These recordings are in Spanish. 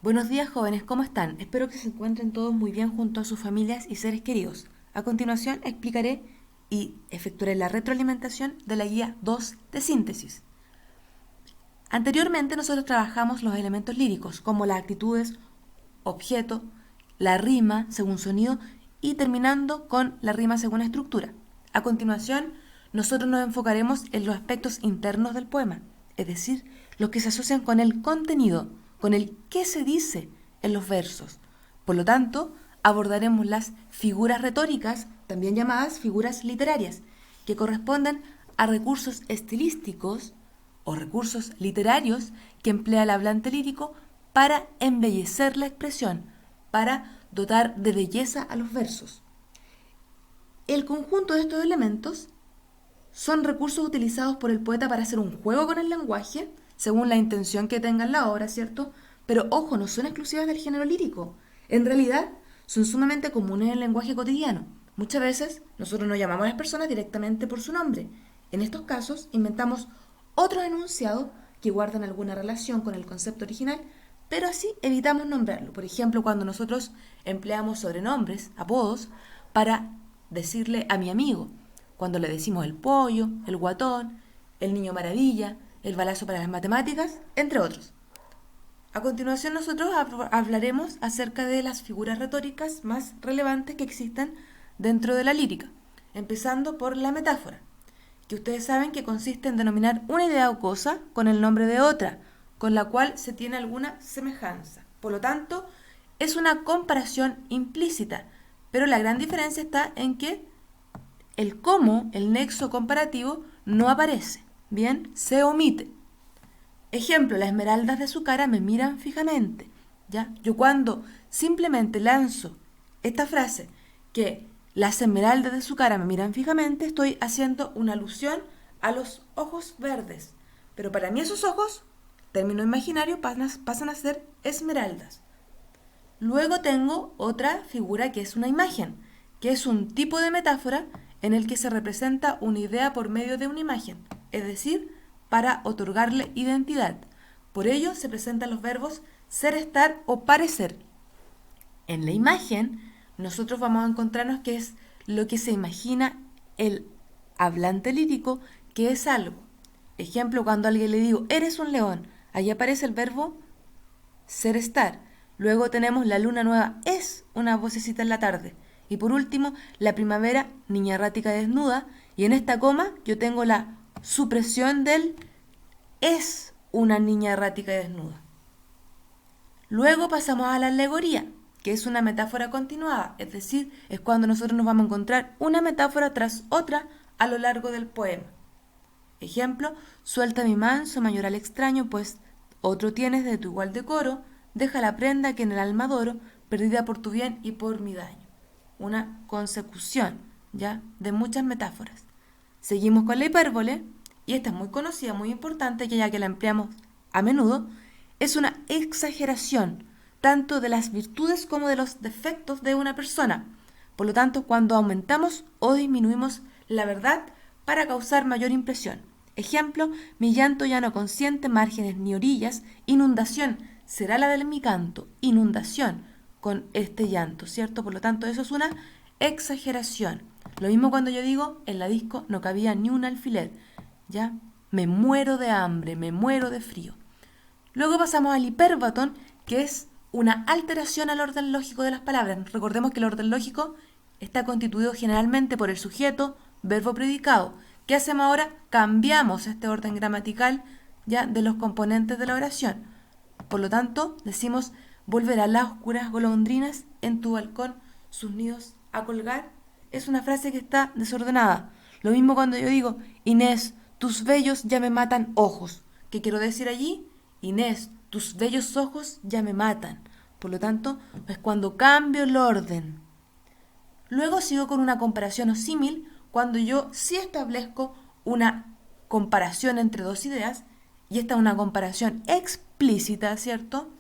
Buenos días, jóvenes, ¿cómo están? Espero que se encuentren todos muy bien junto a sus familias y seres queridos. A continuación explicaré y efectuaré la retroalimentación de la guía 2 de síntesis. Anteriormente nosotros trabajamos los elementos líricos, como las actitudes, objeto, la rima según sonido y terminando con la rima según estructura. A continuación, nosotros nos enfocaremos en los aspectos internos del poema, es decir, los que se asocian con el contenido, con el qué se dice en los versos. Por lo tanto, abordaremos las figuras retóricas, también llamadas figuras literarias, que corresponden a recursos estilísticos o recursos literarios que emplea el hablante lírico para embellecer la expresión, para dotar de belleza a los versos. El conjunto de estos elementos son recursos utilizados por el poeta para hacer un juego con el lenguaje, según la intención que tenga en la obra, ¿cierto? Pero ojo, no son exclusivas del género lírico. En realidad, son sumamente comunes en el lenguaje cotidiano. Muchas veces nosotros no llamamos a las personas directamente por su nombre. En estos casos, inventamos otros enunciados que guardan alguna relación con el concepto original, pero así evitamos nombrarlo. Por ejemplo, cuando nosotros empleamos sobrenombres, apodos, para decirle a mi amigo, cuando le decimos el pollo, el guatón, el niño maravilla, el balazo para las matemáticas, entre otros. A continuación nosotros hablaremos acerca de las figuras retóricas más relevantes que existen dentro de la lírica, empezando por la metáfora, que ustedes saben que consiste en denominar una idea o cosa con el nombre de otra, con la cual se tiene alguna semejanza. Por lo tanto, es una comparación implícita, pero la gran diferencia está en que el cómo, el nexo comparativo, no aparece. Bien, se omite. Ejemplo, las esmeraldas de su cara me miran fijamente. ¿Ya? Yo cuando simplemente lanzo esta frase, que las esmeraldas de su cara me miran fijamente, estoy haciendo una alusión a los ojos verdes. Pero para mí esos ojos, término imaginario, pasan a ser esmeraldas. Luego tengo otra figura que es una imagen, que es un tipo de metáfora en el que se representa una idea por medio de una imagen, es decir, para otorgarle identidad. Por ello se presentan los verbos ser, estar o parecer. En la imagen, nosotros vamos a encontrarnos que es lo que se imagina el hablante lírico que es algo. Ejemplo, cuando a alguien le digo, eres un león, ahí aparece el verbo ser, estar. Luego tenemos la luna nueva, es una vocecita en la tarde. Y por último, la primavera, niña errática desnuda. Y en esta coma yo tengo la supresión del es una niña errática desnuda. Luego pasamos a la alegoría, que es una metáfora continuada, es decir, es cuando nosotros nos vamos a encontrar una metáfora tras otra a lo largo del poema. Ejemplo, suelta mi manso mayoral extraño, pues otro tienes de tu igual decoro, deja la prenda que en el alma adoro, perdida por tu bien y por mi daño. Una consecución, ¿ya?, de muchas metáforas. Seguimos con la hipérbole, y esta es muy conocida, muy importante, que ya que la empleamos a menudo, es una exageración, tanto de las virtudes como de los defectos de una persona. Por lo tanto, cuando aumentamos o disminuimos la verdad para causar mayor impresión. Ejemplo, mi llanto ya no consiente márgenes ni orillas, inundación será la de mi canto, inundación con este llanto, ¿cierto? Por lo tanto, eso es una exageración. Lo mismo cuando yo digo, en la disco no cabía ni un alfiler, ¿ya? Me muero de hambre, me muero de frío. Luego pasamos al hipérbaton, que es una alteración al orden lógico de las palabras. Recordemos que el orden lógico está constituido generalmente por el sujeto, verbo, predicado. ¿Qué hacemos ahora? Cambiamos este orden gramatical ya de los componentes de la oración. Por lo tanto, decimos, volverán las oscuras golondrinas en tu balcón sus nidos a colgar. Es una frase que está desordenada. Lo mismo cuando yo digo, Inés, tus bellos ya me matan ojos. ¿Qué quiero decir allí? Inés, tus bellos ojos ya me matan. Por lo tanto, es cuando cambio el orden. Luego sigo con una comparación o símil cuando yo sí establezco una comparación entre dos ideas, y esta es una comparación explícita, ¿cierto?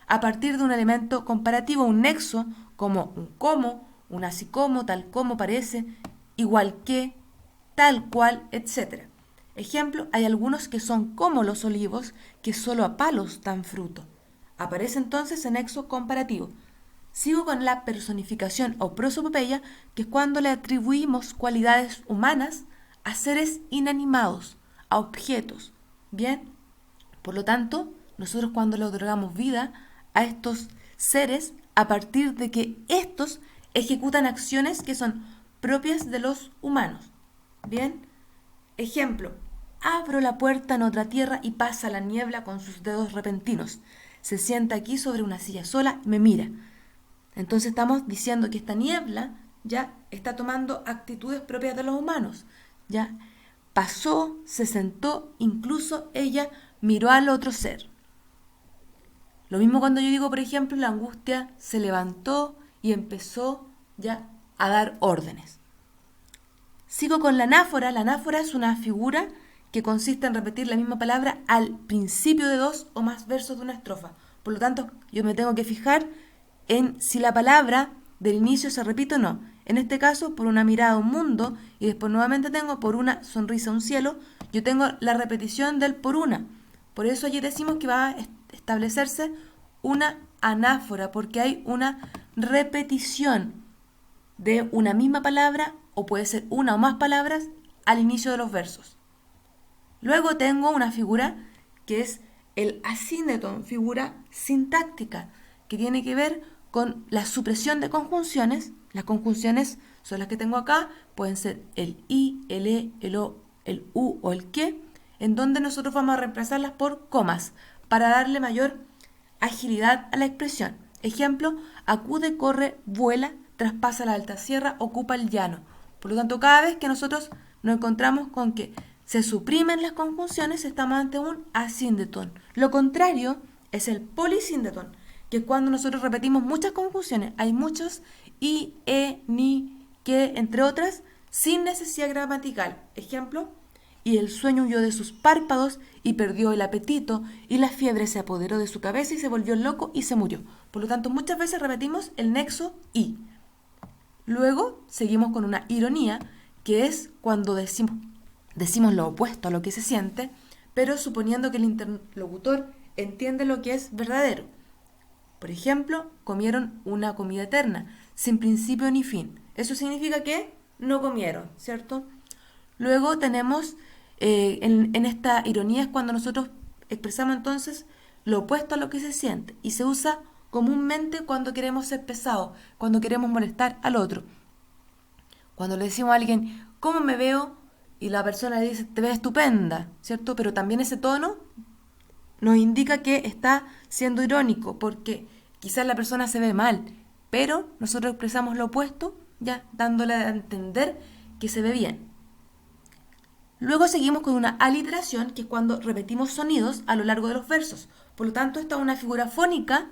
A partir de un elemento comparativo, un nexo, como un como, un así como, tal como parece, igual que, tal cual, etc. Ejemplo, hay algunos que son como los olivos, que solo a palos dan fruto. Aparece entonces el nexo comparativo. Sigo con la personificación o prosopopeya, que es cuando le atribuimos cualidades humanas a seres inanimados, a objetos. Bien, por lo tanto, nosotros cuando le otorgamos vida a estos seres, a partir de que estos ejecutan acciones que son propias de los humanos. Bien, ejemplo, abro la puerta en otra tierra y pasa la niebla con sus dedos repentinos. Se sienta aquí sobre una silla sola y me mira. Entonces estamos diciendo que esta niebla ya está tomando actitudes propias de los humanos. Ya pasó, se sentó, incluso ella miró al otro ser. Lo mismo cuando yo digo, por ejemplo, la angustia se levantó y empezó ya a dar órdenes. Sigo con la anáfora. La anáfora es una figura que consiste en repetir la misma palabra al principio de 2 o más versos de una estrofa. Por lo tanto, yo me tengo que fijar en si la palabra del inicio se repite o no. En este caso, por una mirada a un mundo, y después nuevamente tengo por una sonrisa a un cielo, yo tengo la repetición del por una. Por eso allí decimos que va a establecerse una anáfora, porque hay una repetición de una misma palabra, o puede ser una o más palabras, al inicio de los versos. Luego tengo una figura que es el asíndeton, figura sintáctica, que tiene que ver con la supresión de conjunciones. Las conjunciones son las que tengo acá, pueden ser el i, el e, el o, el u o el que, en donde nosotros vamos a reemplazarlas por comas para darle mayor agilidad a la expresión. Ejemplo, acude, corre, vuela, traspasa la alta sierra, ocupa el llano. Por lo tanto, cada vez que nosotros nos encontramos con que se suprimen las conjunciones, estamos ante un asíndeton. Lo contrario es el polisíndeton, que es cuando nosotros repetimos muchas conjunciones. Hay muchos i, e, ni, que, entre otras, sin necesidad gramatical. Ejemplo, y el sueño huyó de sus párpados y perdió el apetito, y la fiebre se apoderó de su cabeza y se volvió loco y se murió. Por lo tanto, muchas veces repetimos el nexo i. Luego seguimos con una ironía, que es cuando decimos lo opuesto a lo que se siente, pero suponiendo que el interlocutor entiende lo que es verdadero. Por ejemplo, comieron una comida eterna, sin principio ni fin. Eso significa que no comieron, ¿cierto? Luego tenemos, en esta ironía es cuando nosotros expresamos entonces lo opuesto a lo que se siente, y se usa comúnmente cuando queremos ser pesados, cuando queremos molestar al otro. Cuando le decimos a alguien, ¿cómo me veo? Y la persona le dice, te ves estupenda, ¿cierto? Pero también ese tono nos indica que está siendo irónico, porque quizás la persona se ve mal, pero nosotros expresamos lo opuesto, ya dándole a entender que se ve bien. Luego seguimos con una aliteración, que es cuando repetimos sonidos a lo largo de los versos. Por lo tanto, esta es una figura fónica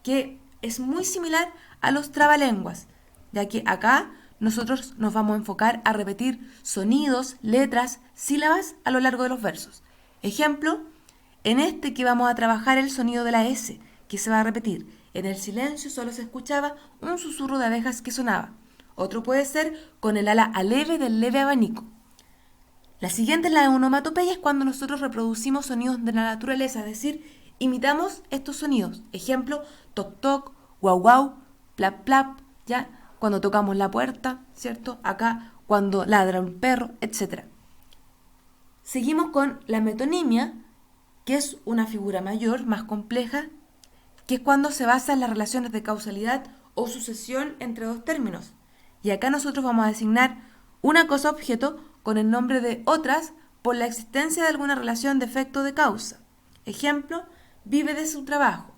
que es muy similar a los trabalenguas, ya que acá nosotros nos vamos a enfocar a repetir sonidos, letras, sílabas a lo largo de los versos. Ejemplo, en este que vamos a trabajar el sonido de la S, que se va a repetir. En el silencio solo se escuchaba un susurro de abejas que sonaba. Otro puede ser con el ala aleve del leve abanico. La siguiente es la onomatopeya, es cuando nosotros reproducimos sonidos de la naturaleza, es decir, imitamos estos sonidos. Ejemplo, toc toc, guau guau, plap plap, ya, cuando tocamos la puerta, ¿cierto? Acá, cuando ladra un perro, etc. Seguimos con la metonimia, que es una figura mayor, más compleja, que es cuando se basa en las relaciones de causalidad o sucesión entre dos términos. Y acá nosotros vamos a designar una cosa objeto con el nombre de otras por la existencia de alguna relación de efecto de causa. Ejemplo, vive de su trabajo.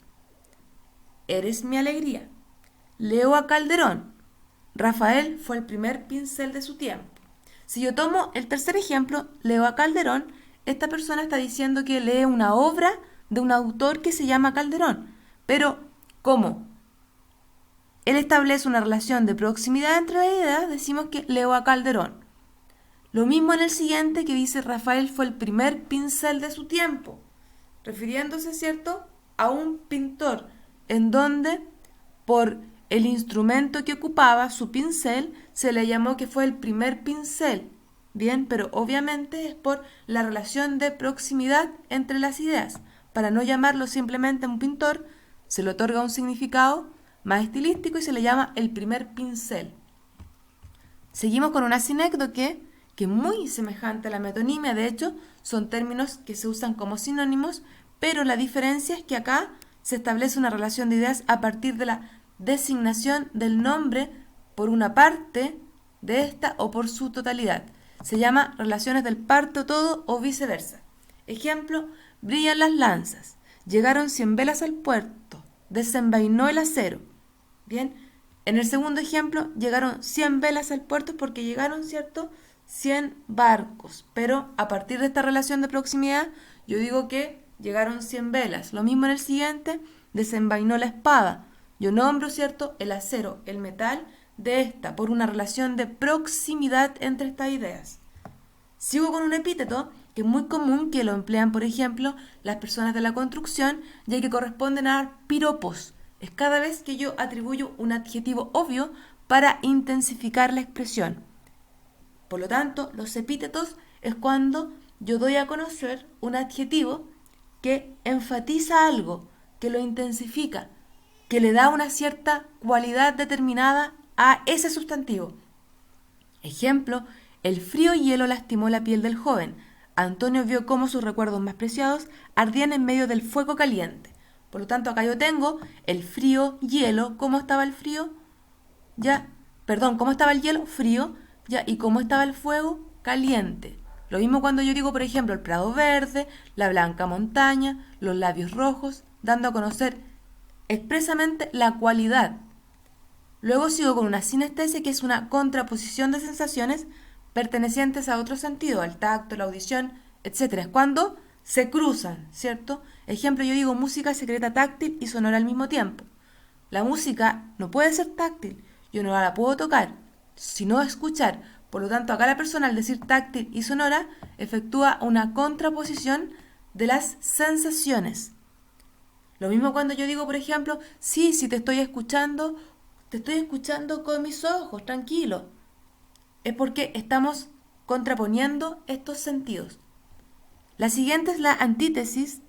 Eres mi alegría. Leo a Calderón. Rafael fue el primer pincel de su tiempo. Si yo tomo el tercer ejemplo, leo a Calderón, esta persona está diciendo que lee una obra de un autor que se llama Calderón. Pero, ¿cómo? Él establece una relación de proximidad entre las ideas, decimos que leo a Calderón. Lo mismo en el siguiente, que dice Rafael fue el primer pincel de su tiempo, refiriéndose, ¿cierto?, a un pintor, en donde por el instrumento que ocupaba, su pincel, se le llamó que fue el primer pincel. Bien, pero obviamente es por la relación de proximidad entre las ideas. Para no llamarlo simplemente un pintor, se le otorga un significado más estilístico y se le llama el primer pincel. Seguimos con una sinécdoque que es muy semejante a la metonimia, de hecho son términos que se usan como sinónimos, pero la diferencia es que acá se establece una relación de ideas a partir de la designación del nombre por una parte de esta o por su totalidad. Se llama relaciones del parto todo o viceversa. Ejemplo, brillan las lanzas, llegaron 100 velas al puerto, desenvainó el acero. Bien, en el segundo ejemplo, llegaron 100 velas al puerto porque llegaron, ¿cierto?, 100 barcos. Pero a partir de esta relación de proximidad, yo digo que llegaron 100 velas. Lo mismo en el siguiente, desenvainó la espada. Yo nombro, ¿cierto?, el acero, el metal de esta, por una relación de proximidad entre estas ideas. Sigo con un epíteto que es muy común que lo emplean, por ejemplo, las personas de la construcción, ya que corresponden a piropos. Es cada vez que yo atribuyo un adjetivo obvio para intensificar la expresión. Por lo tanto, los epítetos es cuando yo doy a conocer un adjetivo que enfatiza algo, que lo intensifica, que le da una cierta cualidad determinada a ese sustantivo. Ejemplo, el frío hielo lastimó la piel del joven. Antonio vio cómo sus recuerdos más preciados ardían en medio del fuego caliente. Por lo tanto, acá yo tengo el frío hielo. ¿Cómo estaba el frío? ¿Cómo estaba el hielo? Frío. ¿Y cómo estaba el fuego? Caliente. Lo mismo cuando yo digo, por ejemplo, el prado verde, la blanca montaña, los labios rojos, dando a conocer expresamente la cualidad. Luego sigo con una sinestesia, que es una contraposición de sensaciones pertenecientes a otro sentido, al tacto, la audición, etc. Es cuando se cruzan, ¿cierto? Ejemplo, yo digo música secreta táctil y sonora al mismo tiempo. La música no puede ser táctil, yo no la puedo tocar, sino escuchar. Por lo tanto, acá la persona al decir táctil y sonora efectúa una contraposición de las sensaciones. Lo mismo cuando yo digo, por ejemplo, sí, te estoy escuchando con mis ojos, tranquilo. Es porque estamos contraponiendo estos sentidos. La siguiente es la antítesis,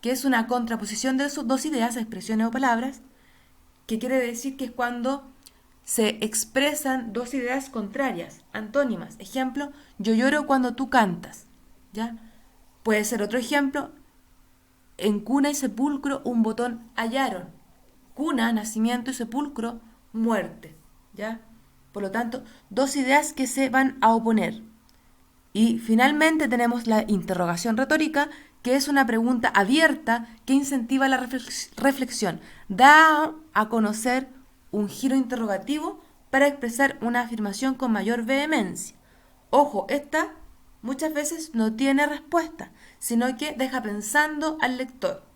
que es una contraposición de dos ideas, expresiones o palabras, que quiere decir que es cuando se expresan dos ideas contrarias, antónimas. Ejemplo, yo lloro cuando tú cantas. ¿Ya? Puede ser otro ejemplo, en cuna y sepulcro un botón hallaron. Cuna, nacimiento, y sepulcro, muerte. ¿Ya? Por lo tanto, dos ideas que se van a oponer. Y finalmente tenemos la interrogación retórica, que es una pregunta abierta que incentiva la reflexión. Da a conocer un giro interrogativo para expresar una afirmación con mayor vehemencia. Ojo, esta muchas veces no tiene respuesta, sino que deja pensando al lector.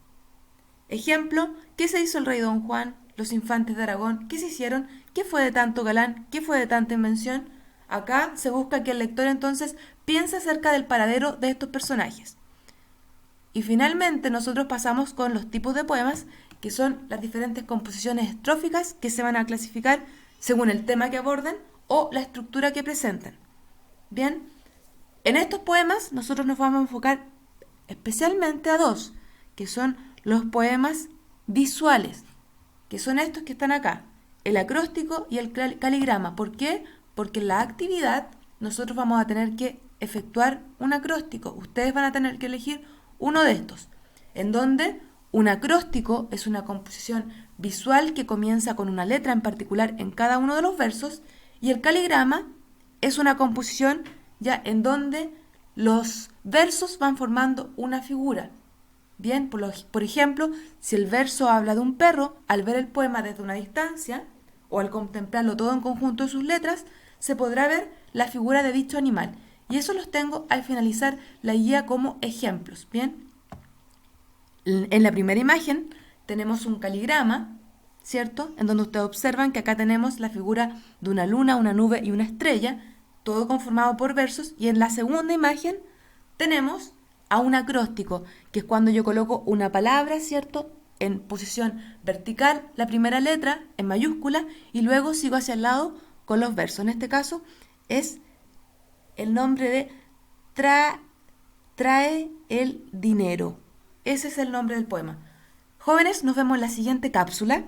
Ejemplo, ¿qué se hizo el rey Don Juan? Los infantes de Aragón, ¿qué se hicieron? ¿Qué fue de tanto galán? ¿Qué fue de tanta invención? Acá se busca que el lector entonces piense acerca del paradero de estos personajes. Y finalmente nosotros pasamos con los tipos de poemas, que son las diferentes composiciones estróficas que se van a clasificar según el tema que aborden o la estructura que presenten. Bien, en estos poemas nosotros nos vamos a enfocar especialmente a dos, que son los poemas visuales, que son estos que están acá, el acróstico y el caligrama. ¿Por qué? Porque en la actividad nosotros vamos a tener que efectuar un acróstico. Ustedes van a tener que elegir uno de estos, en donde un acróstico es una composición visual que comienza con una letra en particular en cada uno de los versos, y el caligrama es una composición ya en donde los versos van formando una figura. Bien, por ejemplo, si el verso habla de un perro, al ver el poema desde una distancia, o al contemplarlo todo en conjunto de sus letras, se podrá ver la figura de dicho animal. Y eso los tengo al finalizar la guía como ejemplos. Bien, en la primera imagen tenemos un caligrama, ¿cierto? En donde ustedes observan que acá tenemos la figura de una luna, una nube y una estrella, todo conformado por versos. Y en la segunda imagen tenemos a un acróstico, que es cuando yo coloco una palabra, ¿cierto?, en posición vertical, la primera letra en mayúscula, y luego sigo hacia el lado con los versos. En este caso es el nombre de trae el dinero. Ese es el nombre del poema. Jóvenes, nos vemos en la siguiente cápsula.